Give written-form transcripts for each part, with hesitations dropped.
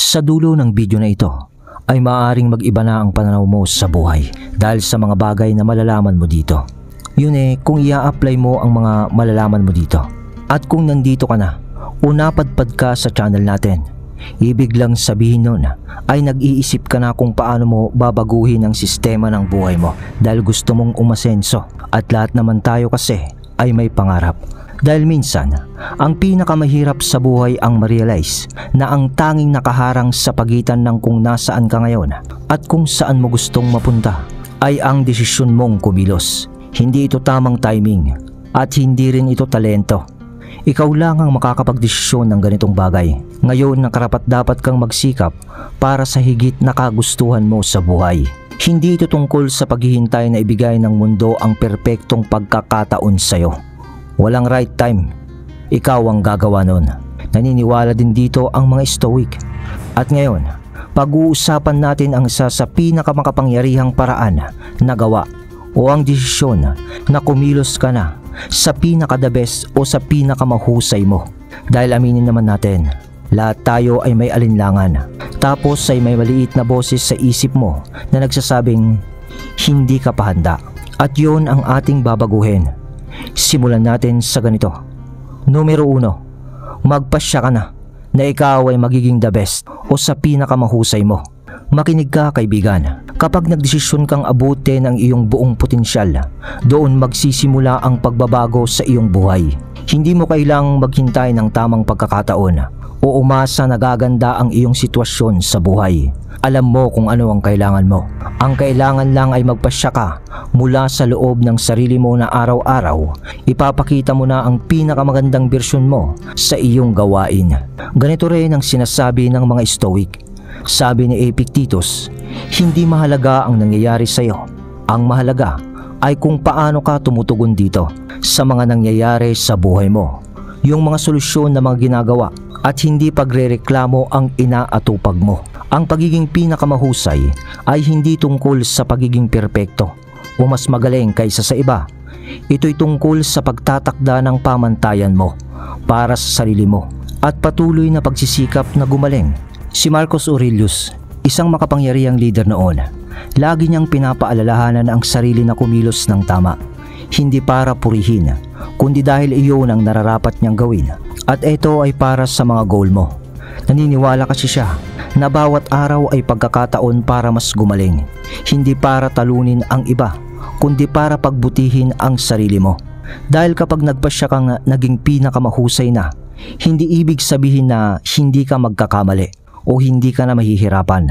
Sa dulo ng video na ito ay maaaring mag-iba na ang pananaw mo sa buhay dahil sa mga bagay na malalaman mo dito. Yun kung i-apply mo ang mga malalaman mo dito. At kung nandito ka na o napadpad ka sa channel natin, ibig lang sabihin nun ay nag-iisip ka na kung paano mo babaguhin ang sistema ng buhay mo dahil gusto mong umasenso, at lahat naman tayo kasi ay may pangarap. Dahil minsan, ang pinakamahirap sa buhay ang ma-realize na ang tanging nakaharang sa pagitan ng kung nasaan ka ngayon at kung saan mo gustong mapunta ay ang desisyon mong kumilos. Hindi ito tamang timing at hindi rin ito talento. Ikaw lang ang makakapagdesisyon ng ganitong bagay. Ngayon na karapat-dapat kang magsikap para sa higit na kagustuhan mo sa buhay. Hindi ito tungkol sa paghihintay na ibigay ng mundo ang perpektong pagkakataon sa'yo. Walang right time. Ikaw ang gagawa nun. Naniniwala din dito ang mga Stoic. At ngayon, pag-uusapan natin ang isa sa pinakamakapangyarihang paraan na gawa o ang desisyon na kumilos ka na sa pinaka-the best o sa pinakamahusay mo. Dahil aminin naman natin, lahat tayo ay may alinlangan. Tapos ay may maliit na boses sa isip mo na nagsasabing hindi ka pa handa. At yun ang ating babaguhin. Simulan natin sa ganito. Numero 1, magpasya ka na ikaw ay magiging the best o sa pinakamahusay mo. Makinig ka, kaibigan. Kapag nagdesisyon kang abutin ang iyong buong potensyal, doon magsisimula ang pagbabago sa iyong buhay. Hindi mo kailangang maghintay ng tamang pagkakataon o umasa na gaganda ang iyong sitwasyon sa buhay. Alam mo kung ano ang kailangan mo. Ang kailangan lang ay magpasya ka mula sa loob ng sarili mo na araw-araw ipapakita mo na ang pinakamagandang bersyon mo sa iyong gawain. Ganito rin ang sinasabi ng mga Stoic. Sabi ni Epictetus, hindi mahalaga ang nangyayari sa iyo. Ang mahalaga ay kung paano ka tumutugon dito sa mga nangyayari sa buhay mo. Yung mga solusyon na mga ginagawa at hindi pagrereklamo ang inaatupag mo. Ang pagiging pinakamahusay ay hindi tungkol sa pagiging perpekto o mas magaling kaysa sa iba. Ito'y tungkol sa pagtatakda ng pamantayan mo para sa sarili mo at patuloy na pagsisikap na gumaling. Si Marcus Aurelius, isang makapangyarihang leader noon, lagi niyang pinapaalalahanan ang sarili na kumilos ng tama. Hindi para purihin, kundi dahil iyon ang nararapat niyang gawin. At ito ay para sa mga goal mo. Naniniwala kasi siya na bawat araw ay pagkakataon para mas gumaling. Hindi para talunin ang iba, kundi para pagbutihin ang sarili mo. Dahil kapag nagpasya kang naging pinakamahusay na, hindi ibig sabihin na hindi ka magkakamali o hindi ka na mahihirapan.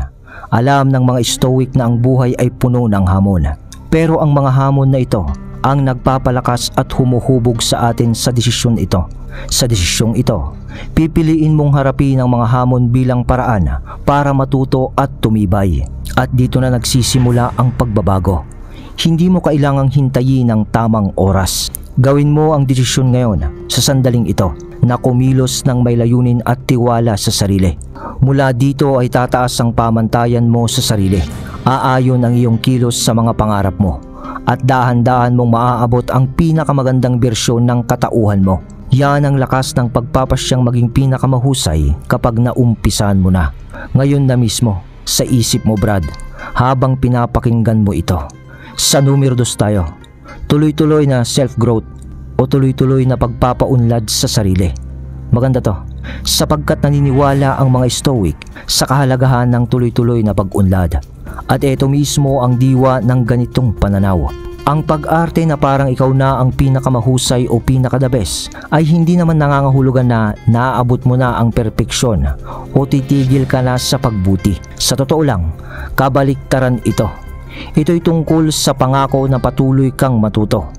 Alam ng mga Stoic na ang buhay ay puno ng hamon. Pero ang mga hamon na ito ang nagpapalakas at humuhubog sa atin sa desisyon ito. Sa desisyong ito, pipiliin mong harapin ang mga hamon bilang paraan para matuto at tumibay. At dito na nagsisimula ang pagbabago. Hindi mo kailangang hintayin ang tamang oras. Gawin mo ang desisyon ngayon sa sandaling ito na kumilos ng may layunin at tiwala sa sarili. Mula dito ay tataas ang pamantayan mo sa sarili. Aayon ang iyong kilos sa mga pangarap mo. At dahan-dahan mong maaabot ang pinakamagandang bersyon ng katauhan mo. Yan ang lakas ng pagpapasyang maging pinakamahusay kapag naumpisan mo na. Ngayon na mismo, sa isip mo Brad, habang pinapakinggan mo ito. Sa numero 2 tayo, tuloy-tuloy na self-growth o tuloy-tuloy na pagpapaunlad sa sarili. Maganda to, sapagkat naniniwala ang mga Stoic sa kahalagahan ng tuloy-tuloy na pag-unlad. At ito mismo ang diwa ng ganitong pananaw. Ang pag-arte na parang ikaw na ang pinakamahusay o pinaka-the best ay hindi naman nangangahulugan na naaabot mo na ang perpeksyon o titigil ka na sa pagbuti. Sa totoo lang, kabaliktaran ito. Ito'y tungkol sa pangako na patuloy kang matuto,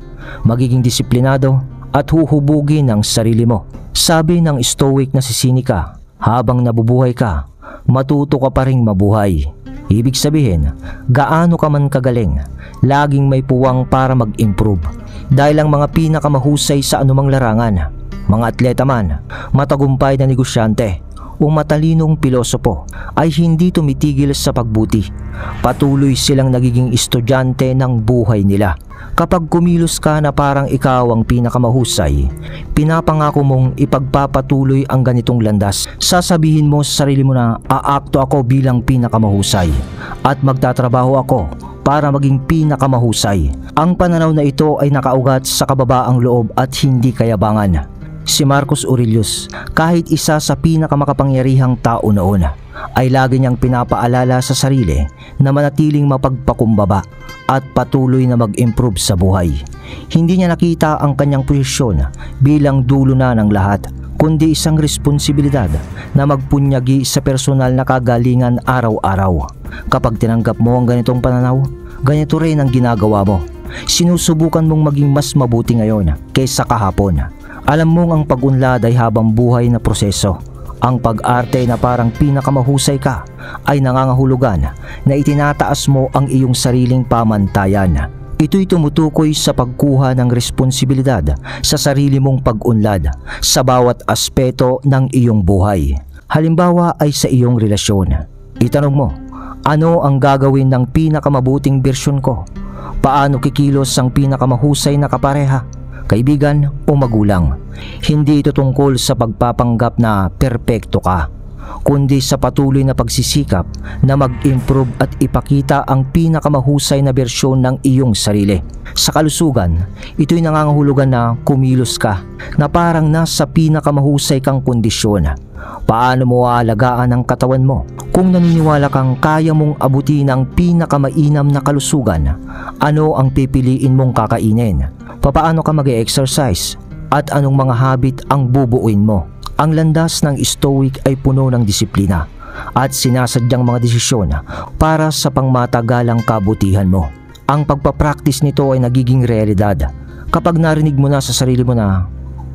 magiging disiplinado at huhubugin ang sarili mo. Sabi ng Stoic na si Seneca, habang nabubuhay ka, matuto ka pa ring mabuhay. Ibig sabihin, gaano ka man kagaling, laging may puwang para mag-improve. Dahil ang mga pinakamahusay sa anumang larangan, mga atleta man, matagumpay na negosyante, o matalinong pilosopo ay hindi tumitigil sa pagbuti. Patuloy silang nagiging estudyante ng buhay nila. Kapag kumilos ka na parang ikaw ang pinakamahusay, pinapangako mong ipagpapatuloy ang ganitong landas. Sasabihin mo sa sarili mo na aakto ako bilang pinakamahusay at magtatrabaho ako para maging pinakamahusay. Ang pananaw na ito ay nakaugat sa kababaang loob at hindi kayabangan. Si Marcus Aurelius, kahit isa sa pinakamakapangyarihang tao noon, ay lagi niyang pinapaalala sa sarili na manatiling mapagpakumbaba at patuloy na mag-improve sa buhay. Hindi niya nakita ang kanyang posisyon bilang dulo na ng lahat, kundi isang responsibilidad na magpunyagi sa personal na kagalingan araw-araw. Kapag tinanggap mo ang ganitong pananaw, ganito rin ang ginagawa mo. Sinusubukan mong maging mas mabuti ngayon kaysa kahapon. Alam mong ang pag-unlad ay habang buhay na proseso. Ang pag-arte na parang pinakamahusay ka ay nangangahulugan na itinataas mo ang iyong sariling pamantayan. Ito'y tumutukoy sa pagkuha ng responsibilidad sa sarili mong pag-unlad sa bawat aspeto ng iyong buhay. Halimbawa ay sa iyong relasyon. Itanong mo, ano ang gagawin ng pinakamabuting bersyon ko? Paano kikilos ang pinakamahusay na kapareha, kaibigan o magulang? Hindi ito tungkol sa pagpapanggap na perpekto ka, kundi sa patuloy na pagsisikap na mag-improve at ipakita ang pinakamahusay na bersyon ng iyong sarili. Sa kalusugan, ito'y nangangahulugan na kumilos ka na parang nasa pinakamahusay kang kondisyon. Paano mo aalagaan ang katawan mo? Kung naniniwala kang kaya mong abutin ang pinakamainam na kalusugan, ano ang pipiliin mong kakainin? Papaano ka mag-e-exercise? At anong mga habit ang bubuuin mo? Ang landas ng Stoic ay puno ng disiplina at sinasadyang mga desisyon para sa pangmatagalang kabutihan mo. Ang pagpapractice nito ay nagiging realidad kapag narinig mo na sa sarili mo na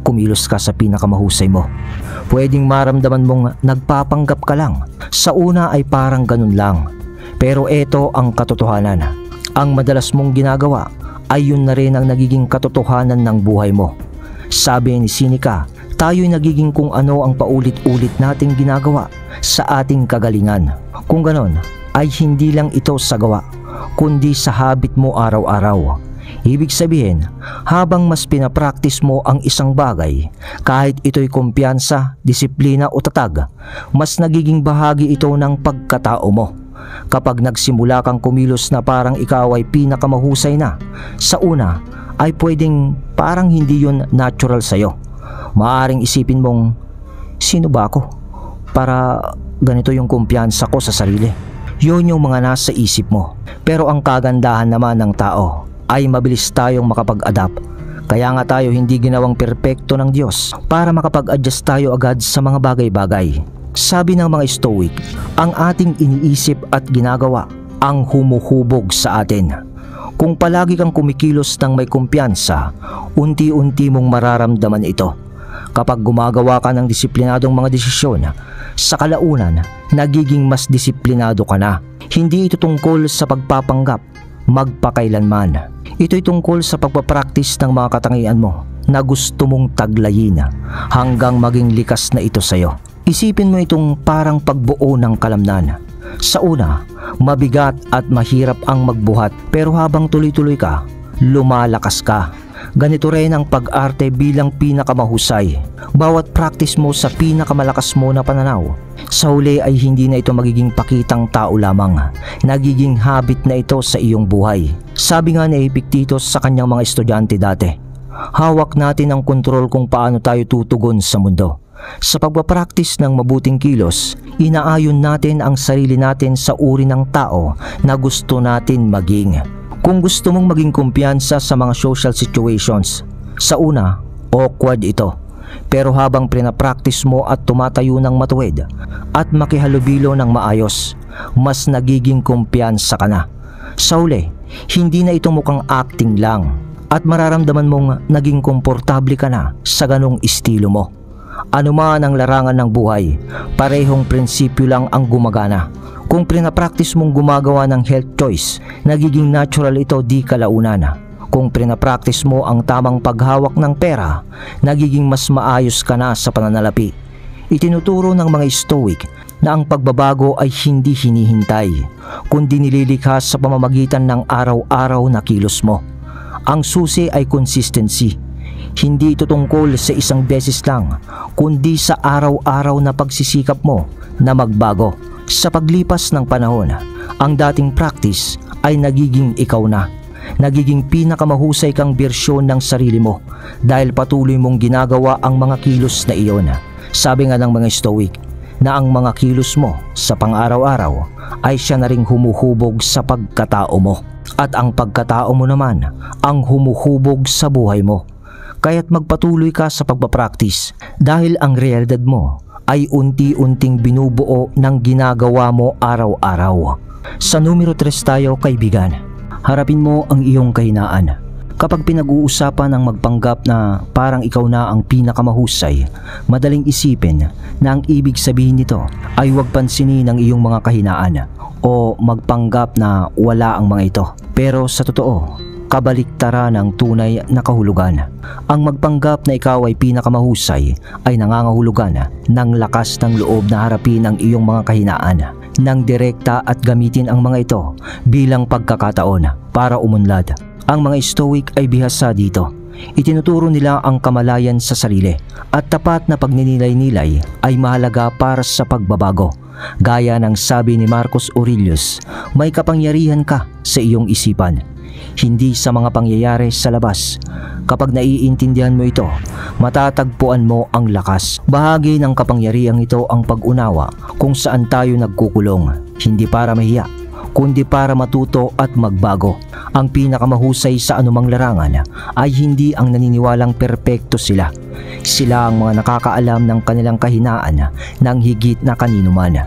kumilos ka sa pinakamahusay mo. Pwedeng maramdaman mong nagpapanggap ka lang. Sa una ay parang ganun lang. Pero ito ang katotohanan. Ang madalas mong ginagawa ay yun na rin ang nagiging katotohanan ng buhay mo. Sabi ni Seneca, tayo'y nagiging kung ano ang paulit-ulit nating ginagawa sa ating kagalingan. Kung ganon, ay hindi lang ito sa gawa, kundi sa habit mo araw-araw. Ibig sabihin, habang mas pinapractice mo ang isang bagay, kahit ito'y kumpiyansa, disiplina o tatag, mas nagiging bahagi ito ng pagkatao mo. Kapag nagsimula kang kumilos na parang ikaw ay pinakamahusay na, sa una ay pwedeng parang hindi yun natural sa'yo. Maaring isipin mong, sino ba ako para ganito yung kumpiyansa ko sa sarili? Yun yung mga nasa isip mo. Pero ang kagandahan naman ng tao ay mabilis tayong makapag-adapt. Kaya nga tayo hindi ginawang perpekto ng Diyos para makapag-adjust tayo agad sa mga bagay-bagay. Sabi ng mga Stoic, ang ating iniisip at ginagawa ang humuhubog sa atin. Kung palagi kang kumikilos ng may kumpiyansa, unti-unti mong mararamdaman ito. Kapag gumagawa ka ng disiplinadong mga desisyon, sa kalaunan, nagiging mas disiplinado ka na. Hindi ito tungkol sa pagpapanggap, magpakailanman. Ito'y tungkol sa pagpapractice ng mga katangian mo na gusto mong taglayin hanggang maging likas na ito sa'yo. Isipin mo itong parang pagbuo ng kalamnan. Sa una, mabigat at mahirap ang magbuhat, pero habang tuloy-tuloy ka, lumalakas ka. Ganito rin ang pag-arte bilang pinakamahusay. Bawat practice mo sa pinakamalakas mo na pananaw, sa huli ay hindi na ito magiging pakitang tao lamang. Nagiging habit na ito sa iyong buhay. Sabi nga ni Epictetus sa kanyang mga estudyante dati, hawak natin ang kontrol kung paano tayo tutugon sa mundo. Sa pagpapractice ng mabuting kilos, inaayon natin ang sarili natin sa uri ng tao na gusto natin maging. Kung gusto mong maging kumpiyansa sa mga social situations, sa una, awkward ito. Pero habang pinapractice mo at tumatayo ng matuwid at makihalubilo ng maayos, mas nagiging kumpiyansa ka na. Sa huli, hindi na ito mukhang acting lang at mararamdaman mong naging komportable ka na sa ganong estilo mo. Ano man ang larangan ng buhay, parehong prinsipyo lang ang gumagana. Kung pinapractice mong gumagawa ng health choice, nagiging natural ito di kalaunan. Kung pinapractice mo ang tamang paghawak ng pera, nagiging mas maayos ka na sa pananalapi. Itinuturo ng mga Stoic na ang pagbabago ay hindi hinihintay, kundi nililikha sa pamamagitan ng araw-araw na kilos mo. Ang susi ay consistency. Hindi ito tungkol sa isang beses lang, kundi sa araw-araw na pagsisikap mo na magbago. Sa paglipas ng panahon, ang dating practice ay nagiging ikaw na. Nagiging pinakamahusay kang bersyon ng sarili mo dahil patuloy mong ginagawa ang mga kilos na iyon. Sabi nga ng mga Stoic na ang mga kilos mo sa pang-araw-araw ay siya na ring humuhubog sa pagkatao mo. At ang pagkatao mo naman ang humuhubog sa buhay mo. Kaya't magpatuloy ka sa pagpapractice dahil ang realidad mo ay unti-unting binubuo ng ginagawa mo araw-araw. Sa numero 3 tayo, kaibigan. Harapin mo ang iyong kahinaan. Kapag pinag-uusapan ang magpanggap na parang ikaw na ang pinakamahusay, madaling isipin na ang ibig sabihin nito ay huwag pansinin ang iyong mga kahinaan o magpanggap na wala ang mga ito. Pero sa totoo, kabaliktaran ng tunay na kahulugan. Ang magpanggap na ikaw ay pinakamahusay ay nangangahulugan ng lakas ng loob na harapin ang iyong mga kahinaan ng direkta at gamitin ang mga ito bilang pagkakataon para umunlad. Ang mga Stoic ay bihasa dito. Itinuturo nila ang kamalayan sa sarili at tapat na pagninilay-nilay ay mahalaga para sa pagbabago. Gaya ng sabi ni Marcus Aurelius, may kapangyarihan ka sa iyong isipan, hindi sa mga pangyayari sa labas. Kapag naiintindihan mo ito, matatagpuan mo ang lakas. Bahagi ng kapangyarihang ito ang pag-unawa kung saan tayo nagkukulong, hindi para mahiya, kundi para matuto at magbago. Ang pinakamahusay sa anumang larangan ay hindi ang naniniwalang perpekto sila. Sila ang mga nakakaalam ng kanilang kahinaan ng higit na kanino man.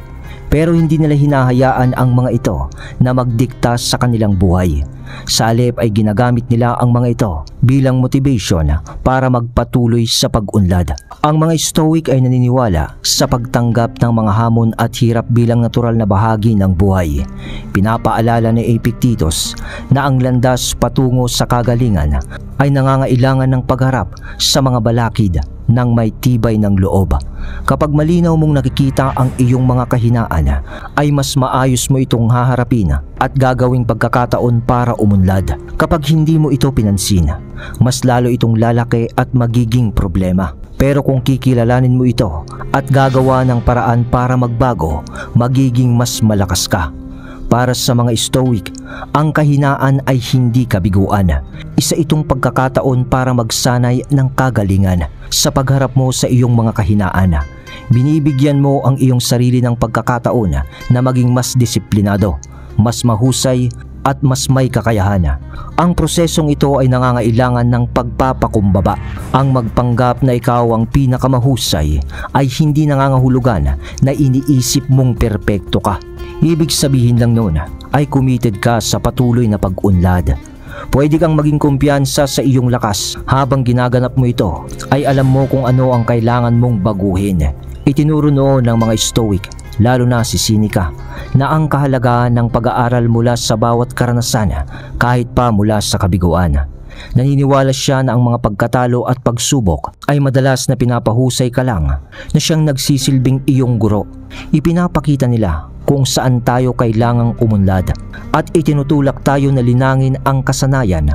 Pero hindi nila hinahayaan ang mga ito na magdikta sa kanilang buhay. Sa halip ay ginagamit nila ang mga ito bilang motivation para magpatuloy sa pag-unlad. Ang mga Stoic ay naniniwala sa pagtanggap ng mga hamon at hirap bilang natural na bahagi ng buhay. Pinapaalala ni Epictetus na ang landas patungo sa kagalingan ay nangangailangan ng pagharap sa mga balakid ng may tibay ng loob. Kapag malinaw mong nakikita ang iyong mga kahinaan, ay mas maayos mo itong haharapin at gagawing pagkakataon para umunlad. Kapag hindi mo ito pinansin, mas lalo itong lalaki at magiging problema. Pero kung kikilalanin mo ito at gagawa ng paraan para magbago, magiging mas malakas ka. Para sa mga Stoic, ang kahinaan ay hindi kabiguan. Isa itong pagkakataon para magsanay ng kagalingan. Sa pagharap mo sa iyong mga kahinaan, binibigyan mo ang iyong sarili ng pagkakataon na maging mas disiplinado, mas mahusay at mas may kakayahan. Ang prosesong ito ay nangangailangan ng pagpapakumbaba. Ang magpanggap na ikaw ang pinakamahusay ay hindi nangangahulugan na iniisip mong perpekto ka. Ibig sabihin lang noon ay committed ka sa patuloy na pag-unlad. Pwede kang maging kumpiyansa sa iyong lakas habang ginaganap mo ito ay alam mo kung ano ang kailangan mong baguhin. Itinuro noon ng mga Stoic, lalo na si Seneca, na ang kahalagahan ng pag-aaral mula sa bawat karanasan kahit pa mula sa kabiguan. Naniniwala siya na ang mga pagkatalo at pagsubok ay madalas na pinapahusay ka lang na siyang nagsisilbing iyong guro. Ipinapakita nila kung saan tayo kailangang umunlad at itinutulak tayo na linangin ang kasanayan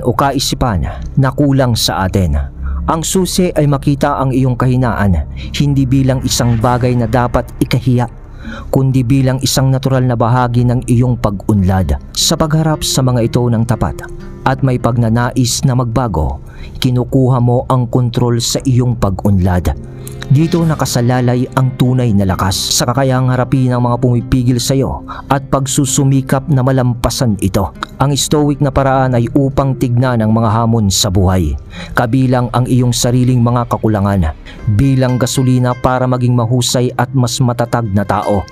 o kaisipan na kulang sa atin. Ang susi ay makita ang iyong kahinaan hindi bilang isang bagay na dapat ikahiya, kundi bilang isang natural na bahagi ng iyong pag-unlad. Sa pagharap sa mga ito ng tapat at may pagnanais na magbago, kinukuha mo ang kontrol sa iyong pag-unlad. Dito nakasalalay ang tunay na lakas sa kakayahang harapin ng mga pumipigil sa iyo at pagsusumikap na malampasan ito. Ang Stoic na paraan ay upang tignan ang mga hamon sa buhay, kabilang ang iyong sariling mga kakulangan, bilang gasolina para maging mahusay at mas matatag na tao.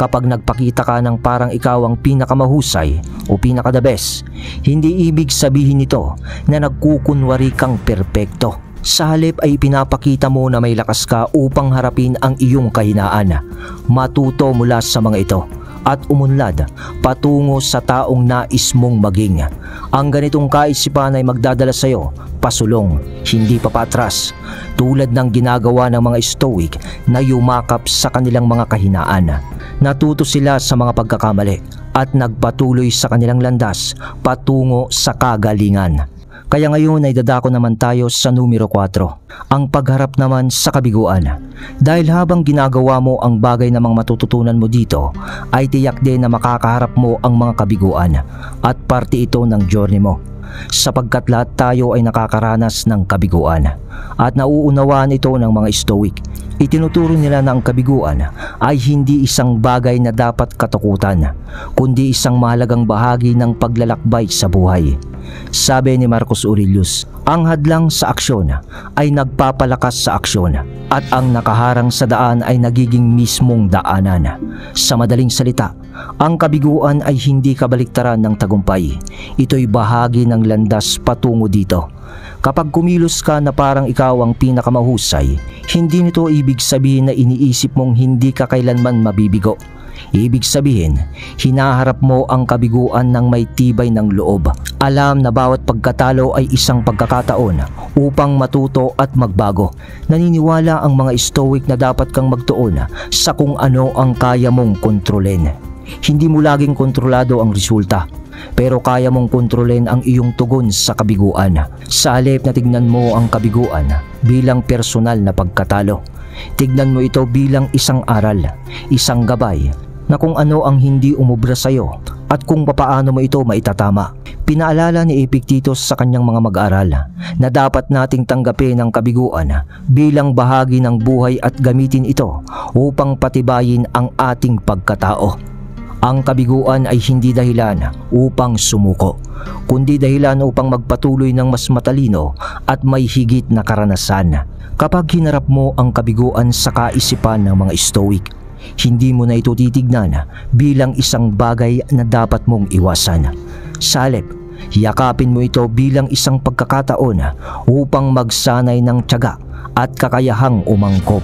Kapag nagpakita ka ng parang ikaw ang pinakamahusay o pinaka-the best, hindi ibig sabihin nito na nagkukunwari kang perpekto. Sa halip ay pinapakita mo na may lakas ka upang harapin ang iyong kahinaan. Matuto mula sa mga ito at umunlad patungo sa taong nais mong maging. Ang ganitong kaisipan ay magdadala sa iyo pasulong, hindi papatras, tulad ng ginagawa ng mga Stoic na yumakap sa kanilang mga kahinaan. Natuto sila sa mga pagkakamali at nagpatuloy sa kanilang landas patungo sa kagalingan. Kaya ngayon ay dadako naman tayo sa numero 4, ang pagharap naman sa kabiguan. Dahil habang ginagawa mo ang bagay na mga matututunan mo dito, ay tiyak din na makakaharap mo ang mga kabiguan at parte ito ng journey mo. Sapagkat lahat tayo ay nakakaranas ng kabiguan at nauunawaan ito ng mga Stoic. Itinuturo nila na ang kabiguan ay hindi isang bagay na dapat katakutan, kundi isang mahalagang bahagi ng paglalakbay sa buhay. Sabi ni Marcus Aurelius, ang hadlang sa aksyon ay nagpapalakas sa aksyon at ang nakaharang sa daan ay nagiging mismong daanan. Sa madaling salita, ang kabiguan ay hindi kabaliktaran ng tagumpay. Ito'y bahagi ng landas patungo dito. Kapag kumilos ka na parang ikaw ang pinakamahusay, hindi nito ibig sabihin na iniisip mong hindi ka kailanman mabibigo. Ibig sabihin, hinaharap mo ang kabiguan ng may tibay ng loob. Alam na bawat pagkatalo ay isang pagkakataon upang matuto at magbago. Naniniwala ang mga Stoic na dapat kang magtuon sa kung ano ang kaya mong kontrolin. Hindi mo laging kontrolado ang resulta, pero kaya mong kontrolin ang iyong tugon sa kabiguan. Sa halip na tignan mo ang kabiguan bilang personal na pagkatalo, tignan mo ito bilang isang aral, isang gabay na kung ano ang hindi umubra sa iyo at kung papaano mo ito maitatama. Pinaalala ni Epictetus sa kanyang mga mag-aaral na dapat nating tanggapin ang kabiguan bilang bahagi ng buhay at gamitin ito upang patibayin ang ating pagkatao. Ang kabiguan ay hindi dahilan upang sumuko, kundi dahilan upang magpatuloy ng mas matalino at may higit na karanasan. Kapag hinarap mo ang kabiguan sa kaisipan ng mga Stoic, hindi mo na ito titignan bilang isang bagay na dapat mong iwasan. Sa halip, yakapin mo ito bilang isang pagkakataon upang magsanay ng tiyaga at kakayahang umangkop.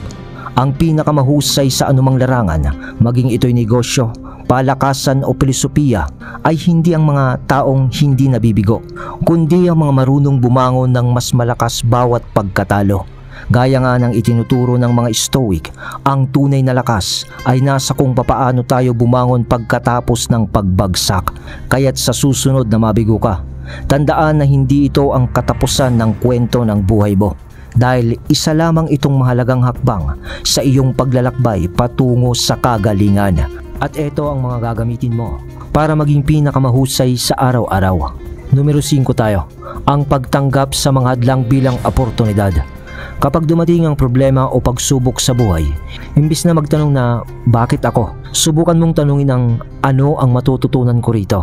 Ang pinakamahusay sa anumang larangan, maging ito'y negosyo, palakasan o filosofiya, ay hindi ang mga taong hindi nabibigo, kundi ang mga marunong bumangon ng mas malakas bawat pagkatalo. Gaya nga ng itinuturo ng mga Stoic, ang tunay na lakas ay nasa kung papaano tayo bumangon pagkatapos ng pagbagsak. Kaya't sa susunod na mabigo ka, tandaan na hindi ito ang katapusan ng kwento ng buhay mo, dahil isa lamang itong mahalagang hakbang sa iyong paglalakbay patungo sa kagalingan. At ito ang mga gagamitin mo para maging pinakamahusay sa araw-araw. Numero 5 tayo, ang pagtanggap sa mga hadlang bilang oportunidad. Kapag dumating ang problema o pagsubok sa buhay, imbis na magtanong na bakit ako, subukan mong tanungin ang ano ang matututunan ko rito.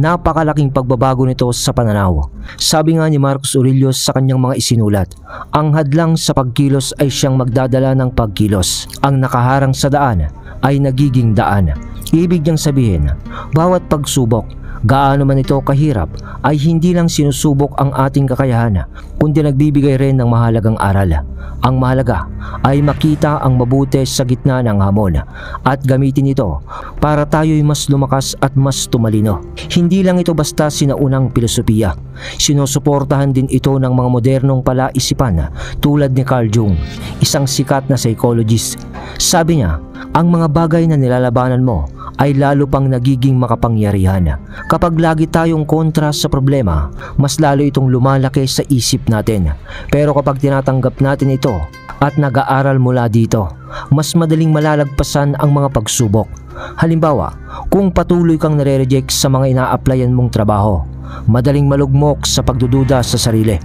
Napakalaking pagbabago nito sa pananaw. Sabi nga ni Marcus Aurelius sa kanyang mga isinulat, ang hadlang sa pagkilos ay siyang magdadala ng pagkilos. Ang nakaharang sa daan ay nagiging daan. Ibig niyang sabihin, bawat pagsubok, gaano man ito kahirap, ay hindi lang sinusubok ang ating kakayahan, kundi nagbibigay rin ng mahalagang aral. Ang mahalaga ay makita ang mabuti sa gitna ng hamon at gamitin ito para tayo'y mas lumakas at mas tumalino. Hindi lang ito basta sinaunang filosofiya. Sinusuportahan din ito ng mga modernong palaisipan tulad ni Carl Jung, isang sikat na psychologist. Sabi niya, ang mga bagay na nilalabanan mo ay lalo pang nagiging makapangyarihan. Kapag lagi tayong kontra sa problema, mas lalo itong lumalaki sa isip natin. Pero kapag tinatanggap natin ito at nag-aaral mula dito, mas madaling malalagpasan ang mga pagsubok. Halimbawa, kung patuloy kang nare-reject sa mga ina-applyan mong trabaho, madaling malugmok sa pagdududa sa sarili.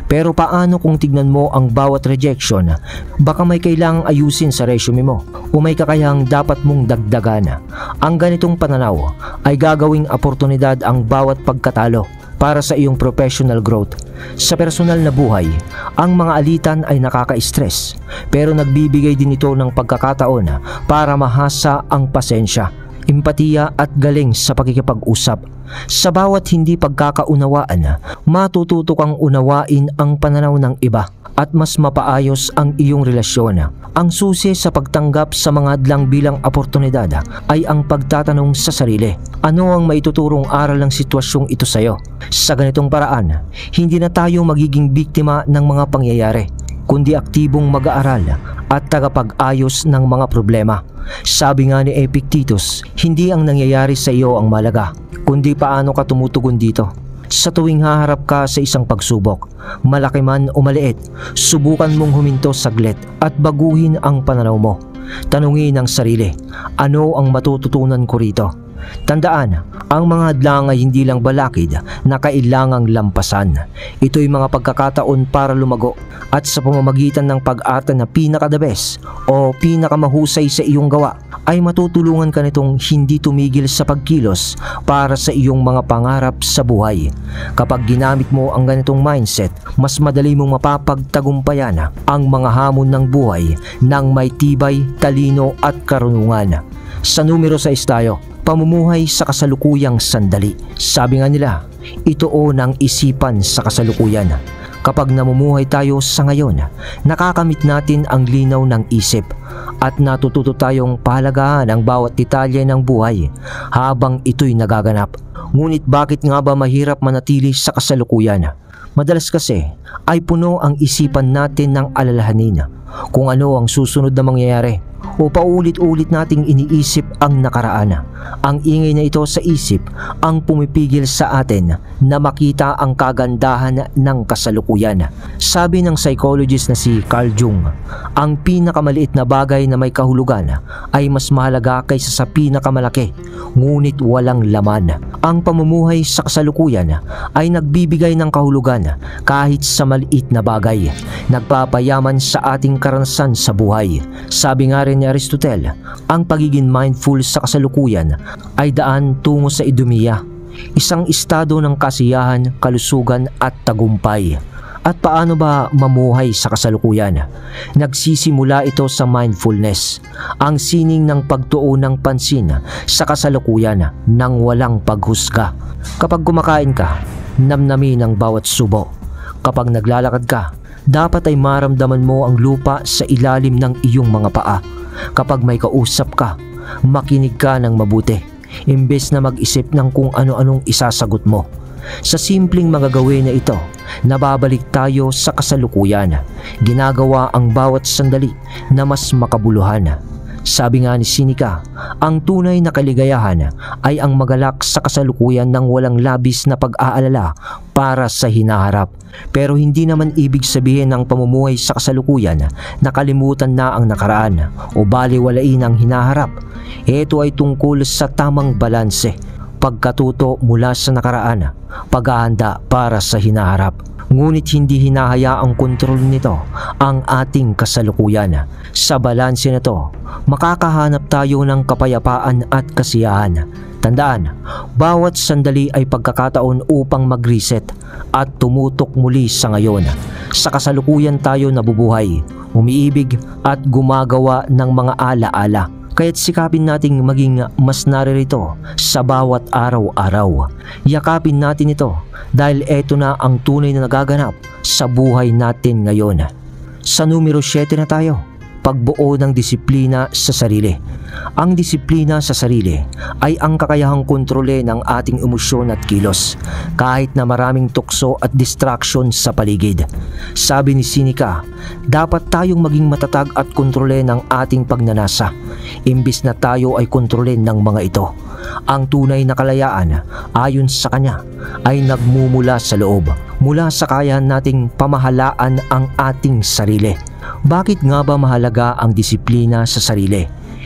Pero paano kung tignan mo ang bawat rejection? Baka may kailangang ayusin sa resume mo o may kakayahang dapat mong dagdagan. Ang ganitong pananaw ay gagawing oportunidad ang bawat pagkatalo para sa iyong professional growth. Sa personal na buhay, ang mga alitan ay nakaka-stress, pero nagbibigay din ito ng pagkakataon para mahasa ang pasensya, empatiya at galing sa pakikipag-usap. Sa bawat hindi pagkakaunawaan, matututo kang unawain ang pananaw ng iba at mas mapaayos ang iyong relasyon. Ang susi sa pagtanggap sa mga hadlang bilang oportunidad ay ang pagtatanong sa sarili, ano ang maituturong aral ng sitwasyong ito sa'yo? Sa ganitong paraan, hindi na tayo magiging biktima ng mga pangyayari, kundi aktibong mag-aaral at tagapag-ayos ng mga problema. Sabi nga ni Epictetus, hindi ang nangyayari sa iyo ang mahalaga, kundi paano ka tumutugon dito. Sa tuwing haharap ka sa isang pagsubok, malaki man o maliit, subukan mong huminto saglit at baguhin ang pananaw mo. Tanungin ang sarili, ano ang matututunan ko rito? Tandaan, ang mga hadlang ay hindi lang balakid na kailangang lampasan. Ito'y mga pagkakataon para lumago at sa pamamagitan ng pag-arte na pinaka-the best o pinakamahusay sa iyong gawa ay matutulungan ka nitong hindi tumigil sa pagkilos para sa iyong mga pangarap sa buhay. Kapag ginamit mo ang ganitong mindset, mas madali mong mapapagtagumpayan ang mga hamon ng buhay ng may tibay, talino at karunungan. Sa numero 6 tayo, pamumuhay sa kasalukuyang sandali. Sabi nga nila, ituon ang isipan sa kasalukuyan. Kapag namumuhay tayo sa ngayon, nakakamit natin ang linaw ng isip at natututo tayong pahalagahan ang bawat detalye ng buhay habang ito'y nagaganap. Ngunit bakit nga ba mahirap manatili sa kasalukuyan? Madalas kasi ay puno ang isipan natin ng alalahanin kung ano ang susunod na mangyayari o paulit-ulit nating iniisip ang nakaraan. Ang ingay na ito sa isip ang pumipigil sa atin na makita ang kagandahan ng kasalukuyan. Sabi ng psychologist na si Carl Jung, ang pinakamaliit na bagay na may kahulugan ay mas mahalaga kaysa sa pinakamalaki, ngunit walang laman. Ang pamumuhay sa kasalukuyan ay nagbibigay ng kahulugan kahit sa maliit na bagay, nagpapayaman sa ating karanasan sa buhay. Sabi nga rin ni Aristotle, ang pagiging mindful sa kasalukuyan ay daan tungo sa idumiya, isang estado ng kasiyahan, kalusugan at tagumpay. At paano ba mamuhay sa kasalukuyan? Nagsisimula ito sa mindfulness, ang sining ng pagtuon ng pansin sa kasalukuyan nang walang paghusga. Kapag kumakain ka, namnamin ang bawat subo. Kapag naglalakad ka, dapat ay maramdaman mo ang lupa sa ilalim ng iyong mga paa. Kapag may kausap ka, makinig ka ng mabuti, imbes na mag-isip ng kung ano-anong isasagot mo. Sa simpleng mga gawin na ito, nababalik tayo sa kasalukuyan. Ginagawa ang bawat sandali na mas makabuluhan. Sabi nga ni Seneca, ang tunay na kaligayahan ay ang magalak sa kasalukuyan ng walang labis na pag-aalala para sa hinaharap. Pero hindi naman ibig sabihin ng pamumuhay sa kasalukuyan na kalimutan na ang nakaraan o balewalain ang hinaharap. Ito ay tungkol sa tamang balanse, pagkatuto mula sa nakaraan, paghahanda para sa hinaharap. Ngunit hindi hinahayaang kontrol nito ang ating kasalukuyan. Sa balanse na to, makakahanap tayo ng kapayapaan at kasiyahan. Tandaan, bawat sandali ay pagkakataon upang mag-reset at tumutok muli sa ngayon. Sa kasalukuyan tayo nabubuhay, umiibig at gumagawa ng mga ala-ala. Kaya't sikapin nating maging mas naririto sa bawat araw-araw. Yakapin natin ito dahil eto na ang tunay na nagaganap sa buhay natin ngayon. Sa numero 7 na tayo, pagbuo ng disiplina sa sarili. Ang disiplina sa sarili ay ang kakayahang kontrole ng ating emosyon at kilos kahit na maraming tukso at distraction sa paligid. Sabi ni Seneca, dapat tayong maging matatag at kontrole ng ating pagnanasa imbis na tayo ay kontrole ng mga ito. Ang tunay na kalayaan ayon sa kanya ay nagmumula sa loob, mula sa kakayahan nating pamahalaan ang ating sarili. Bakit nga ba mahalaga ang disiplina sa sarili?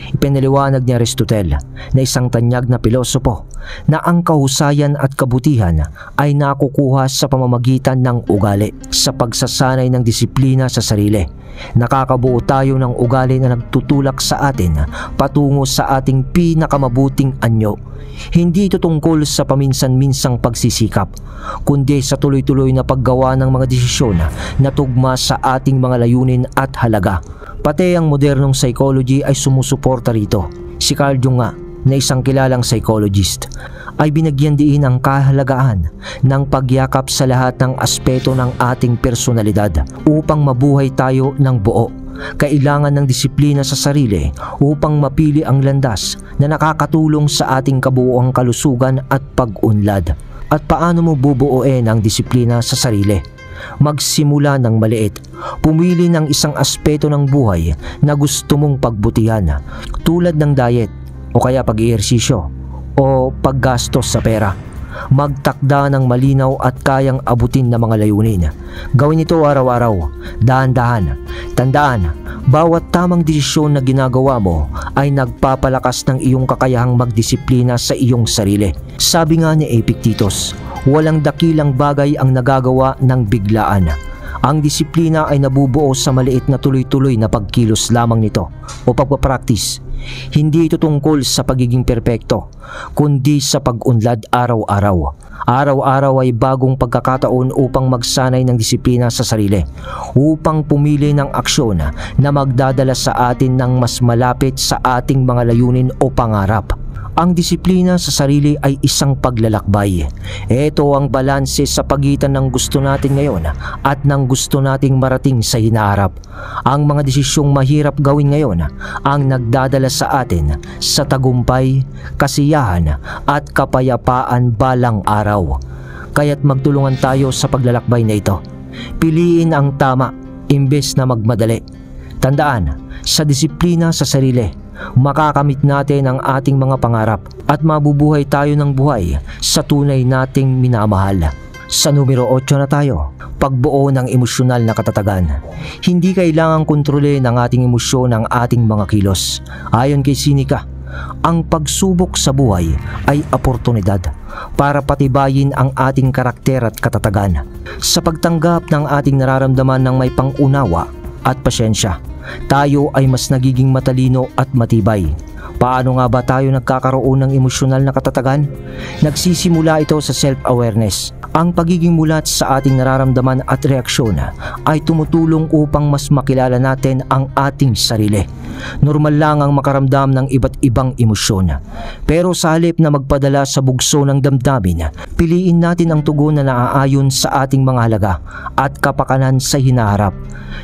Ipinaliwanag ni Aristotle na isang tanyag na pilosopo na ang kahusayan at kabutihan ay nakukuha sa pamamagitan ng ugali. Sa pagsasanay ng disiplina sa sarili, nakakabuo tayo ng ugali na nagtutulak sa atin patungo sa ating pinakamabuting anyo. Hindi ito tungkol sa paminsan-minsang pagsisikap, kundi sa tuloy-tuloy na paggawa ng mga desisyon na tugma sa ating mga layunin at halaga. Pati ang modernong psychology ay sumusuporta rito. Si Carl Jung nga, na isang kilalang psychologist, ay binagyan diin ang kahalagaan ng pagyakap sa lahat ng aspeto ng ating personalidad. Upang mabuhay tayo ng buo, kailangan ng disiplina sa sarili upang mapili ang landas na nakakatulong sa ating kabuuang kalusugan at pag-unlad. At paano mo bubuuin ang disiplina sa sarili? Magsimula ng maliit. Pumili ng isang aspeto ng buhay na gusto mong pagbutihan, tulad ng diet o kaya pag-ehersisyo o paggastos sa pera. Magtakda ng malinaw at kayang abutin na mga layunin. Gawin ito araw-araw, dahan-dahan. Tandaan, bawat tamang desisyon na ginagawa mo ay nagpapalakas ng iyong kakayahang magdisiplina sa iyong sarili. Sabi nga ni Epictetus, walang dakilang bagay ang nagagawa ng biglaan. Ang disiplina ay nabubuo sa maliit na tuloy-tuloy na pagkilos lamang nito o pagpapractice. Hindi ito tungkol sa pagiging perpekto, kundi sa pag-unlad araw-araw. Araw-araw ay bagong pagkakataon upang magsanay ng disiplina sa sarili, upang pumili ng aksyon na magdadala sa atin ng mas malapit sa ating mga layunin o pangarap. Ang disiplina sa sarili ay isang paglalakbay. Ito ang balanse sa pagitan ng gusto natin ngayon at ng gusto nating marating sa hinaharap. Ang mga desisyong mahirap gawin ngayon ang nagdadala sa atin sa tagumpay, kasiyahan at kapayapaan balang araw. Kaya't magtulungan tayo sa paglalakbay na ito. Piliin ang tama imbes na magmadali. Tandaan, sa disiplina sa sarili, makakamit natin ang ating mga pangarap at mabubuhay tayo ng buhay sa tunay nating minamahal. Sa numero 8 na tayo, pagbuo ng emosyonal na katatagan. Hindi kailangang kontrolin ng ating emosyon ang ating mga kilos. Ayon kay Seneca, ang pagsubok sa buhay ay oportunidad para patibayin ang ating karakter at katatagan. Sa pagtanggap ng ating nararamdaman ng may pangunawa at pasyensya, tayo ay mas nagiging matalino at matibay. Paano nga ba tayo nagkakaroon ng emosyonal na katatagan? Nagsisimula ito sa self-awareness. Ang pagiging mulat sa ating nararamdaman at reaksyon ay tumutulong upang mas makilala natin ang ating sarili. Normal lang ang makaramdam ng iba't ibang emosyon. Pero sa halip na magpadala sa bugso ng damdamin, piliin natin ang tugon na naaayon sa ating mga halaga at kapakanan sa hinaharap.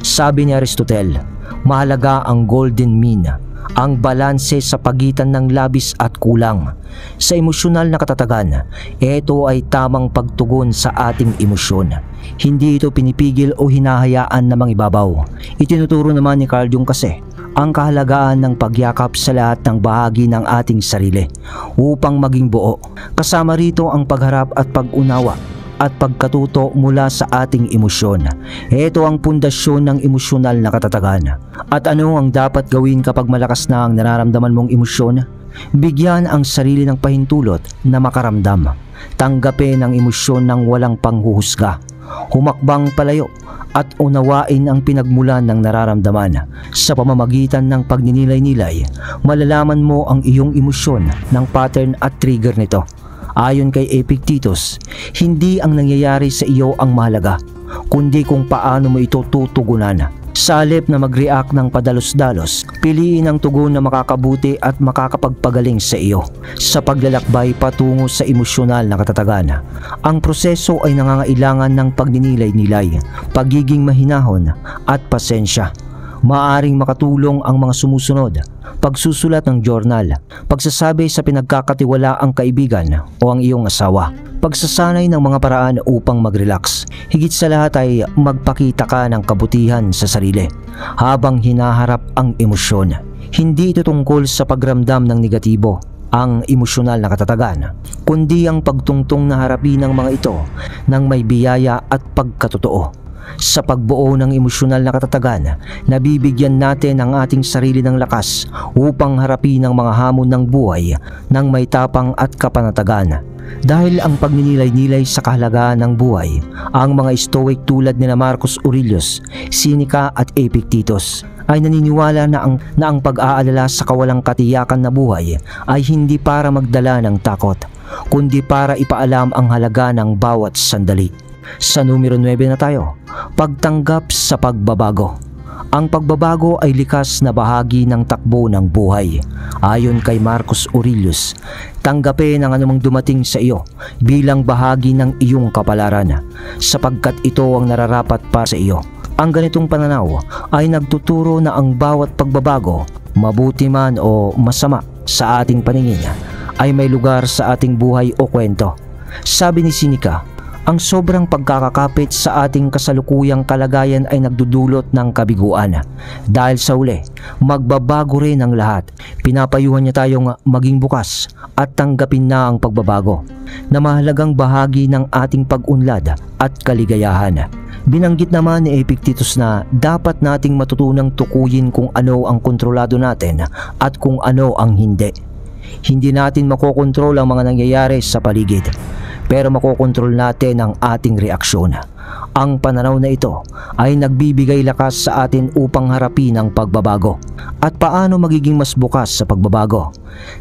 Sabi ni Aristotle, mahalaga ang golden mean, ang balanse sa pagitan ng labis at kulang. Sa emosyonal na katatagan, ito ay tamang pagtugon sa ating emosyon. Hindi ito pinipigil o hinahayaan na mangibabaw. Itinuturo naman ni Carl Jung kasi ang kahalagaan ng pagyakap sa lahat ng bahagi ng ating sarili upang maging buo. Kasama rito ang pagharap at pag-unawa at pagkatuto mula sa ating emosyon. Ito ang pundasyon ng emosyonal na katatagan. At ano ang dapat gawin kapag malakas na ang nararamdaman mong emosyon? Bigyan ang sarili ng pahintulot na makaramdam. Tanggapin ang emosyon ng walang panghuhusga. Humakbang palayo at unawain ang pinagmulan ng nararamdaman. Sa pamamagitan ng pagninilay-nilay, malalaman mo ang iyong emosyon ng pattern at trigger nito. Ayon kay Epictetus, hindi ang nangyayari sa iyo ang mahalaga, kundi kung paano mo ito tutugunan. Sa halip na mag-react ng padalos-dalos, piliin ang tugon na makakabuti at makakapagpagaling sa iyo. Sa paglalakbay patungo sa emosyonal na katatagan, ang proseso ay nangangailangan ng pagninilay-nilay, pagiging mahinahon at pasensya. Maaring makatulong ang mga sumusunod: pagsusulat ng journal, pagsasabi sa pinagkakatiwalaang kaibigan o ang iyong asawa, pagsasanay ng mga paraan upang mag-relax. Higit sa lahat ay magpakita ka ng kabutihan sa sarili habang hinaharap ang emosyon. Hindi ito tungkol sa pagramdam ng negatibo, ang emosyonal na katatagan, kundi ang pagtungtong na harapin ng mga ito ng may biyaya at pagkatotoo. Sa pagbuo ng emosyonal na katatagan, nabibigyan natin ang ating sarili ng lakas upang harapin ang mga hamon ng buhay ng may tapang at kapanatagan. Dahil ang pagninilay-nilay sa kahalagaan ng buhay, ang mga Stoic tulad ni Marcus Aurelius, Seneca at Epictetus ay naniniwala na ang pag-aalala sa kawalang katiyakan na buhay ay hindi para magdala ng takot, kundi para ipaalam ang halaga ng bawat sandali. Sa numero 9 na tayo, pagtanggap sa pagbabago. Ang pagbabago ay likas na bahagi ng takbo ng buhay. Ayon kay Marcus Aurelius, tanggapin ang anumang dumating sa iyo bilang bahagi ng iyong kapalaran, sapagkat ito ang nararapat para sa iyo. Ang ganitong pananaw ay nagtuturo na ang bawat pagbabago, mabuti man o masama sa ating paningin, ay may lugar sa ating buhay o kwento. Sabi ni Seneca, ang sobrang pagkakakapit sa ating kasalukuyang kalagayan ay nagdudulot ng kabiguan. Dahil sa uli, magbabago rin ang lahat. Pinapayuhan niya tayong maging bukas at tanggapin na ang pagbabago na mahalagang bahagi ng ating pag-unlad at kaligayahan. Binanggit naman ni Epictetus na dapat nating matutunang tukuyin kung ano ang kontrolado natin at kung ano ang hindi. Hindi natin makokontrol ang mga nangyayari sa paligid, pero makokontrol natin ang ating reaksyon. Ang pananaw na ito ay nagbibigay lakas sa atin upang harapin ang pagbabago. At paano magiging mas bukas sa pagbabago?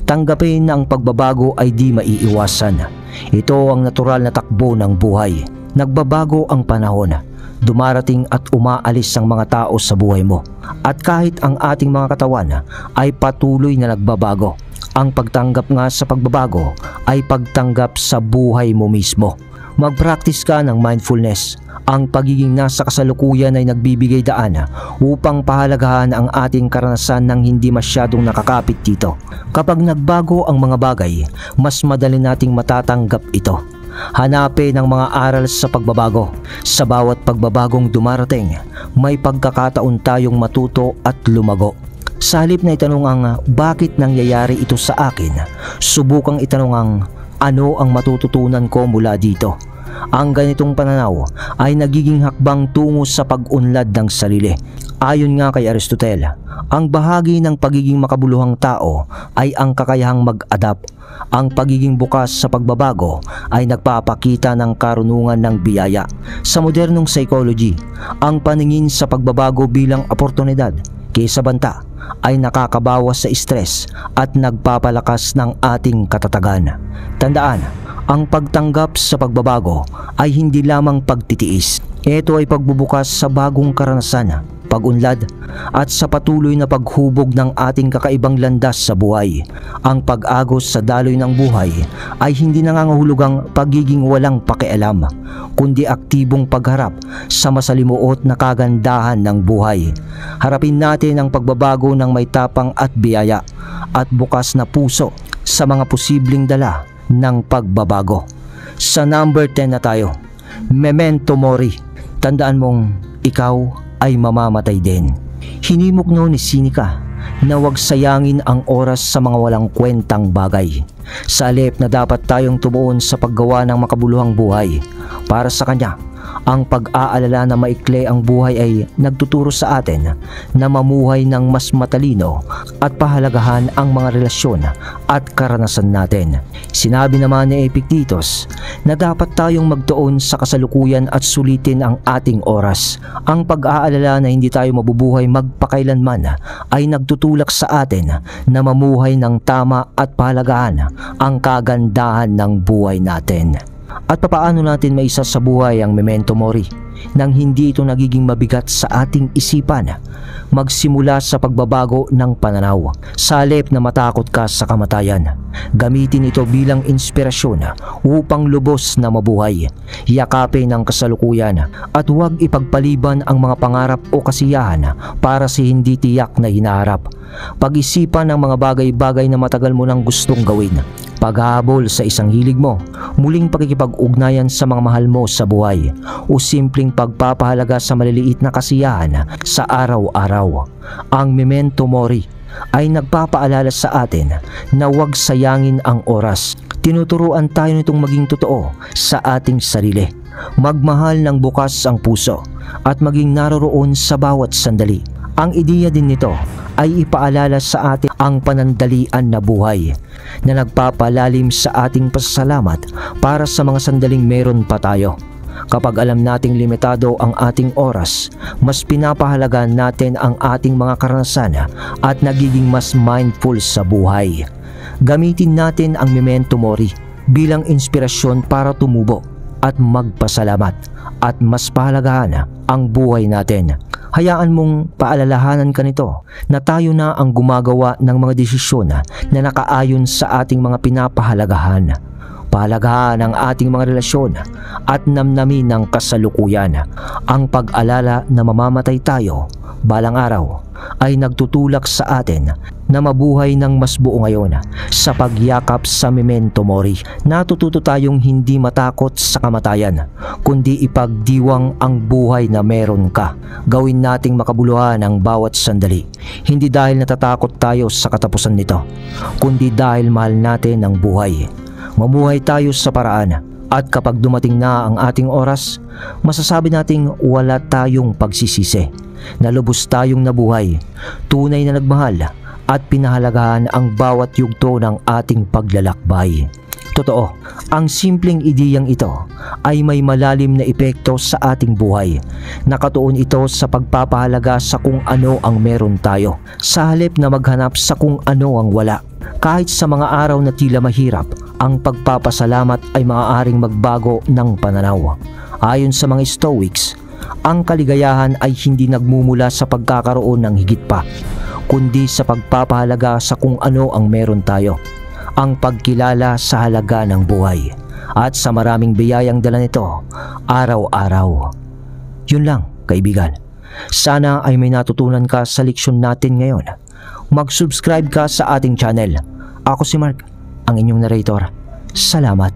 Tanggapin na ang pagbabago ay di maiiwasan. Ito ang natural na takbo ng buhay. Nagbabago ang panahon. Dumarating at umaalis ang mga tao sa buhay mo. At kahit ang ating mga katawan ay patuloy na nagbabago, ang pagtanggap nga sa pagbabago ay pagtanggap sa buhay mo mismo. Mag-practice ka ng mindfulness. Ang pagiging nasa kasalukuyan ay nagbibigay daan upang pahalagahan ang ating karanasan ng hindi masyadong nakakapit dito. Kapag nagbago ang mga bagay, mas madali nating matatanggap ito. Hanapin ang mga aral sa pagbabago. Sa bawat pagbabagong dumarating, may pagkakataon tayong matuto at lumago. Sa halip na itanong ang bakit nangyayari ito sa akin, subukang itanong ang ano ang matututunan ko mula dito. Ang ganitong pananaw ay nagiging hakbang tungo sa pag-unlad ng sarili. Ayon nga kay Aristotle, ang bahagi ng pagiging makabuluhang tao ay ang kakayahang mag-adapt. Ang pagiging bukas sa pagbabago ay nagpapakita ng karunungan ng biyaya. Sa modernong psychology, ang paningin sa pagbabago bilang oportunidad kaysa banta ay nakakabawas sa stress at nagpapalakas ng ating katatagan. Tandaan, ang pagtanggap sa pagbabago ay hindi lamang pagtitiis. Ito ay pagbubukas sa bagong karanasan, pag-unlad at sa patuloy na paghubog ng ating kakaibang landas sa buhay. Ang pag-agos sa daloy ng buhay ay hindi nangangahulugang pagiging walang pakialam, kundi aktibong pagharap sa masalimuot na kagandahan ng buhay. Harapin natin ang pagbabago ng may tapang at biyaya at bukas na puso sa mga posibleng dala ng pagbabago. Sa number 10 na tayo. Memento mori. Tandaan mong ikaw ay mamamatay din. Hinimok noon ni Seneca na huwag sayangin ang oras sa mga walang kwentang bagay. Sa halip na dapat tayong tumuon sa paggawa ng makabuluhang buhay. Para sa kanya, ang pag-aalala na maikli ang buhay ay nagtuturo sa atin na mamuhay ng mas matalino at pahalagahan ang mga relasyon at karanasan natin. Sinabi naman ni Epictetus na dapat tayong magtuon sa kasalukuyan at sulitin ang ating oras. Ang pag-aalala na hindi tayo mabubuhay magpakailanman ay nagtutulak sa atin na mamuhay ng tama at pahalagahan ang kagandahan ng buhay natin. At papaano natin maisa sa buhay ang memento mori nang hindi ito nagiging mabigat sa ating isipan? Magsimula sa pagbabago ng pananaw. Sa halip na matakot ka sa kamatayan, gamitin ito bilang inspirasyon upang lubos na mabuhay. Yakapin ang kasalukuyan at huwag ipagpaliban ang mga pangarap o kasiyahan para sa hindi tiyak na hinaharap. Pag-isipan ang mga bagay-bagay na matagal mo nang gustong gawin. Paghahabol sa isang hilig mo, muling pakikipag-ugnayan sa mga mahal mo sa buhay, o simpleng pagpapahalaga sa maliliit na kasiyahan sa araw-araw. Ang memento mori ay nagpapaalala sa atin na huwag sayangin ang oras. Tinuturuan tayo nitong maging totoo sa ating sarili. Magmahal ng bukas ang puso at maging naroroon sa bawat sandali. Ang ideya din nito ay ipaalala sa atin ang panandalian na buhay na nagpapalalim sa ating pasasalamat para sa mga sandaling meron pa tayo. Kapag alam nating limitado ang ating oras, mas pinapahalagan natin ang ating mga karanasan at nagiging mas mindful sa buhay. Gamitin natin ang memento mori bilang inspirasyon para tumubo at magpasalamat at mas pahalagahan ang buhay natin. Hayaan mong paalalahanan ka nito na tayo na ang gumagawa ng mga desisyon na nakaayon sa ating mga pinapahalagahan. Pahalagahan ang ating mga relasyon at namnamin ng kasalukuyan. Ang pag-alala na mamamatay tayo balang araw ay nagtutulak sa atin na mabuhay ng mas buo ngayon sa pagyakap sa memento mori. Natututo tayong hindi matakot sa kamatayan, kundi ipagdiwang ang buhay na meron ka. Gawin nating makabuluhan ang bawat sandali, hindi dahil natatakot tayo sa katapusan nito, kundi dahil mahal natin ang buhay. Mamuhay tayo sa paraan, at kapag dumating na ang ating oras, masasabi nating wala tayong pagsisisi, na lubos tayong nabuhay, tunay na nagmahal at pinahalagahan ang bawat yugto ng ating paglalakbay. Totoo, ang simpleng ideyang ito ay may malalim na epekto sa ating buhay. Nakatuon ito sa pagpapahalaga sa kung ano ang meron tayo, sa halip na maghanap sa kung ano ang wala. Kahit sa mga araw na tila mahirap, ang pagpapasalamat ay maaaring magbago ng pananaw. Ayon sa mga Stoics, ang kaligayahan ay hindi nagmumula sa pagkakaroon ng higit pa, kundi sa pagpapahalaga sa kung ano ang meron tayo, ang pagkilala sa halaga ng buhay, at sa maraming biyayang dala nito araw-araw. Yun lang, kaibigan. Sana ay may natutunan ka sa leksyon natin ngayon. Mag-subscribe ka sa ating channel. Ako si Mark, ang inyong narrator. Salamat.